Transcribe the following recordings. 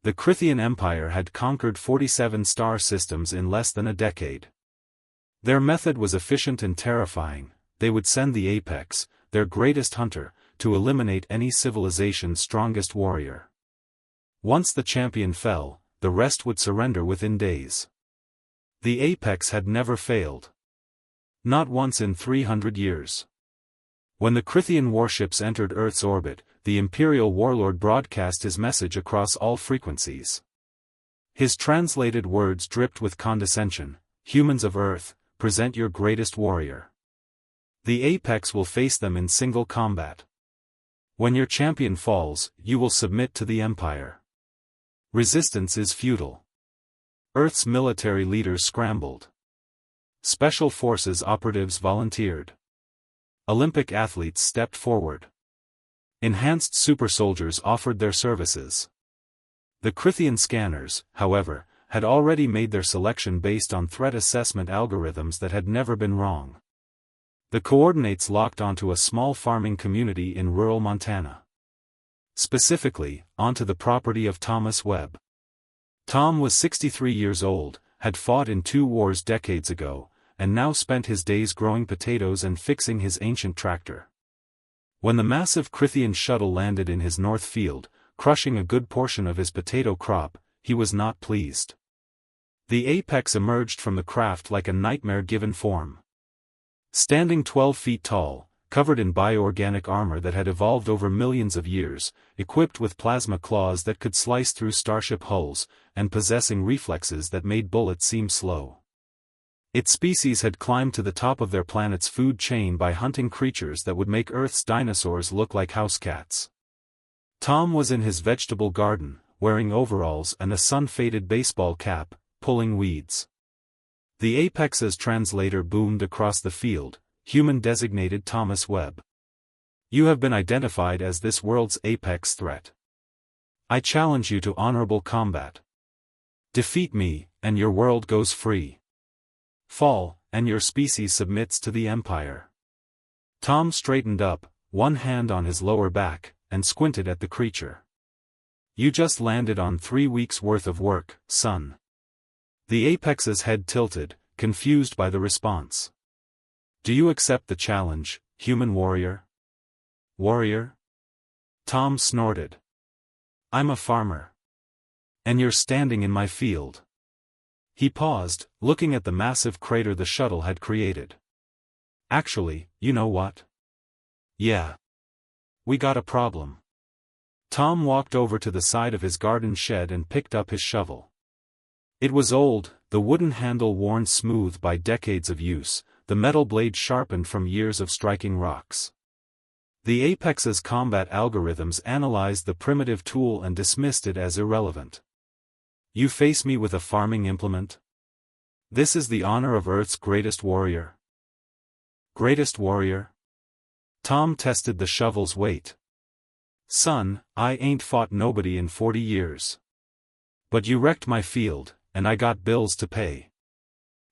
The Crythian Empire had conquered 47 star systems in less than a decade. Their method was efficient and terrifying. They would send the Apex, their greatest hunter, to eliminate any civilization's strongest warrior. Once the champion fell, the rest would surrender within days. The Apex had never failed. Not once in 300 years. When the Crythian warships entered Earth's orbit, the Imperial warlord broadcast his message across all frequencies. His translated words dripped with condescension: "Humans of Earth, present your greatest warrior. The Apex will face them in single combat. When your champion falls, you will submit to the Empire. Resistance is futile." Earth's military leaders scrambled. Special forces operatives volunteered. Olympic athletes stepped forward. Enhanced super soldiers offered their services. The Crythian scanners, however, had already made their selection based on threat assessment algorithms that had never been wrong. The coordinates locked onto a small farming community in rural Montana. Specifically, onto the property of Thomas Webb. Tom was 63 years old, had fought in 2 wars decades ago, and now spent his days growing potatoes and fixing his ancient tractor. When the massive Crythian shuttle landed in his north field, crushing a good portion of his potato crop, he was not pleased. The Apex emerged from the craft like a nightmare-given form. Standing 12 feet tall, covered in bioorganic armor that had evolved over millions of years, equipped with plasma claws that could slice through starship hulls, and possessing reflexes that made bullets seem slow. Its species had climbed to the top of their planet's food chain by hunting creatures that would make Earth's dinosaurs look like house cats. Tom was in his vegetable garden, wearing overalls and a sun-faded baseball cap, pulling weeds. The Apex's translator boomed across the field: "Human-designated Thomas Webb. You have been identified as this world's apex threat. I challenge you to honorable combat. Defeat me, and your world goes free. Fall, and your species submits to the Empire." Tom straightened up, one hand on his lower back, and squinted at the creature. "You just landed on 3 weeks' worth of work, son." The Apex's head tilted, confused by the response. "Do you accept the challenge, human warrior?" "Warrior?" Tom snorted. "I'm a farmer. And you're standing in my field." He paused, looking at the massive crater the shuttle had created. "Actually, you know what? Yeah. We got a problem." Tom walked over to the side of his garden shed and picked up his shovel. It was old, the wooden handle worn smooth by decades of use, the metal blade sharpened from years of striking rocks. The Apex's combat algorithms analyzed the primitive tool and dismissed it as irrelevant. "You face me with a farming implement? This is the honor of Earth's greatest warrior." "Greatest warrior?" Tom tested the shovel's weight. "Son, I ain't fought nobody in 40 years. But you wrecked my field, and I got bills to pay.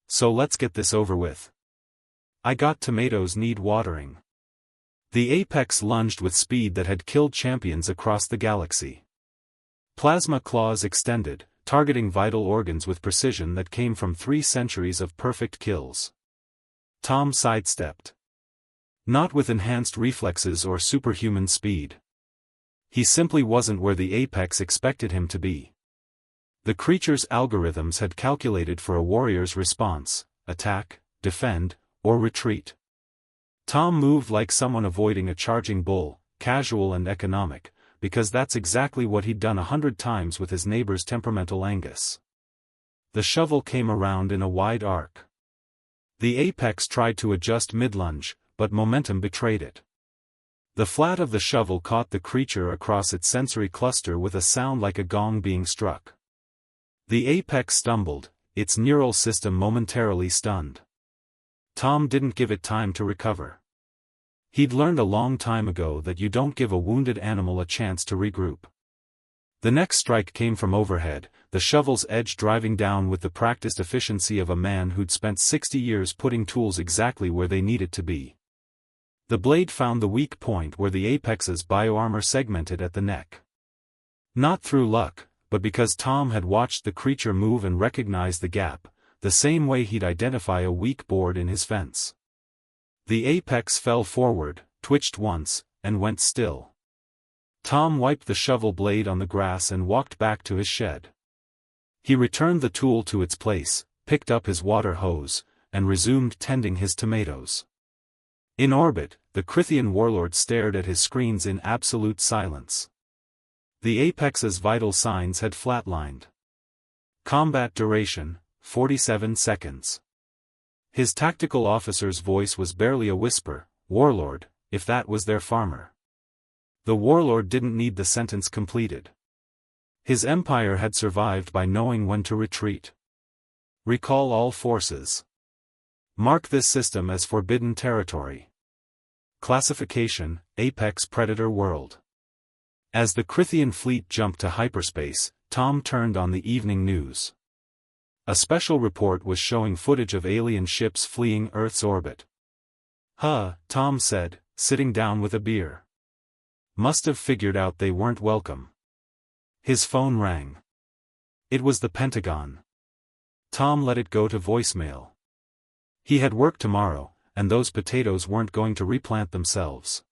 So let's get this over with. I got tomatoes need watering." The Apex lunged with speed that had killed champions across the galaxy. Plasma claws extended, targeting vital organs with precision that came from 3 centuries of perfect kills. Tom sidestepped. Not with enhanced reflexes or superhuman speed. He simply wasn't where the Apex expected him to be. The creature's algorithms had calculated for a warrior's response: attack, defend, or retreat. Tom moved like someone avoiding a charging bull, casual and economic, because that's exactly what he'd done 100 times with his neighbor's temperamental Angus. The shovel came around in a wide arc. The Apex tried to adjust mid-lunge, but momentum betrayed it. The flat of the shovel caught the creature across its sensory cluster with a sound like a gong being struck. The Apex stumbled, its neural system momentarily stunned. Tom didn't give it time to recover. He'd learned a long time ago that you don't give a wounded animal a chance to regroup. The next strike came from overhead, the shovel's edge driving down with the practiced efficiency of a man who'd spent 60 years putting tools exactly where they needed to be. The blade found the weak point where the Apex's bioarmor segmented at the neck. Not through luck, but because Tom had watched the creature move and recognized the gap, the same way he'd identify a weak board in his fence. The apex fell forward, twitched once, and went still. Tom wiped the shovel blade on the grass and walked back to his shed. He returned the tool to its place, picked up his water hose, and resumed tending his tomatoes. In orbit, the Crithian warlord stared at his screens in absolute silence. The apex's vital signs had flatlined. Combat duration, 47 seconds. His tactical officer's voice was barely a whisper, "Warlord, if that was their farmer." The warlord didn't need the sentence completed. His empire had survived by knowing when to retreat. Recall all forces. Mark this system as forbidden territory. Classification, Apex Predator World. As the Crithian fleet jumped to hyperspace, Tom turned on the evening news. A special report was showing footage of alien ships fleeing Earth's orbit. Tom said, sitting down with a beer. Must have figured out they weren't welcome. His phone rang. It was the Pentagon. Tom let it go to voicemail. He had work tomorrow, and those potatoes weren't going to replant themselves.